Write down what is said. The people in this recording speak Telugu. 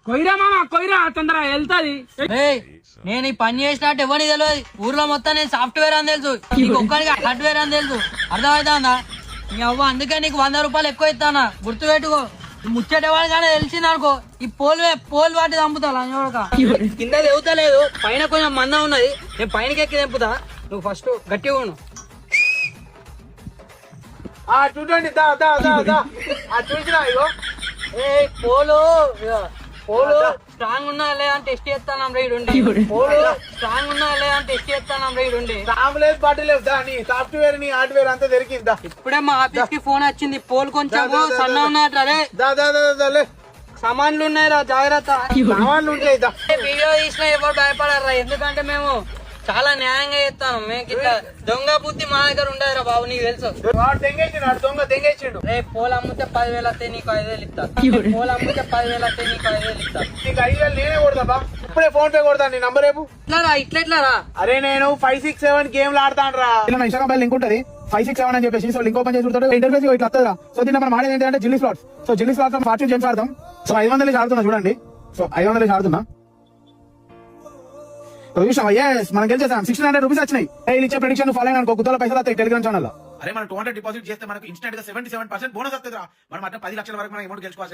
కొయ్యరా మామ కొయ్యరా తొందరగా వెళ్తాది. నేను ఈ పని చేసినట్టు ఎవరికి తెలియదు. ఊర్లో మొత్తం నేను సాఫ్ట్వేర్ అని తెలుసు, నీకు ఒక్కడికి హార్డ్వేర్ అని తెలుసు. అర్థమవుతుందా? నీ అవ్వ అందుకే నీకు 100 రూపాయలు ఎక్కువ ఇస్తానా, గుర్తు పెట్టుకో. ముచ్చటేవాడు కానీ తెలిసింది అనుకో, ఈ పోల్ వాటి చంపుతా కింద తెగుతలేదు, పైన కొంచెం మందం ఉన్నది, నేను పైనకి ఎక్కి తెంపుతా. నువ్వు ఫస్ట్ గట్టిగా ఉండు. చూడండి చూసినా ఇగో పోలు స్ట్రాంగ్ ఉన్నా లేదని టెస్ట్ చేస్తాను రైడుండి. పోలు స్ట్రాంగ్ ఉన్నా లేదని టెస్ట్ చేస్తాను రైడుండి. లేదు పాటు లేదు నీ సాఫ్ట్వేర్ నీ హార్డ్వేర్ అంతా దొరికిందా? ఇప్పుడే మా ఆఫీస్ కి ఫోన్ వచ్చింది, పోల్ కొంచెం సన్న ఉన్నాయట్లే, సామాన్లు ఉన్నాయిరా జాగ్రత్త. సామాన్లు ఉంటాయి. వీడియో తీసినా ఎవరు భయపడరా, ఎందుకంటే మేము చాలా న్యాయంగా చేస్తాను. మేము ఇట్లా దొంగ బుద్ధి మా దగ్గర ఉండదురా బాబు, నీకు తెలుసు. దొంగ తెంగేసిండు. రేపు పోలు అమ్మితే 10,000 వస్తే నీకు 5,000 ఇస్తా. పోలు అమ్మితే 10,000 వస్తే నీకు 5,000 ఇస్తా. నీకు 5,000 నేనే కొడతా. ఇప్పుడే ఫోన్ పే కొడతాను నీ నంబర్ రేపు. ఇట్లా అరే నేను 567 గేమ్లు ఆడతాను రా. ఇన్స్టాగ్రామ్ లింక్ ఉంటుంది 567 అని చెప్పేసి. సో లింక్ ఓపెన్ చేసి ఇంటర్ఫేస్ ఇట్లా వస్తుందా. సో దీన్ని మనం ఆడేది ఏంటంటే Jili slots. So Jili slots fortune games ఆడతాం. సో 500 ఆడుతున్నా చూడండి. సో 500 ఆడుతున్నా. మనం గెలిచేసాం. 1,600 రూపీస్ వచ్చినాయి. ఇచ్చే ప్రెడిక్షన్ ఫాలో అయినా కొత్తలో పైసలు వస్తాయి టెలిగ్రామ్ ఛానల్ లో. అరే మనం 200 డిపాజిట్ చేస్తే మనకు ఇన్స్టెంట్ గా 77% బోనస్ వస్తుంది. మనం అంటే 10 లక్షల వరకు మనం అమౌంట్ గెలుచుకోవాలి.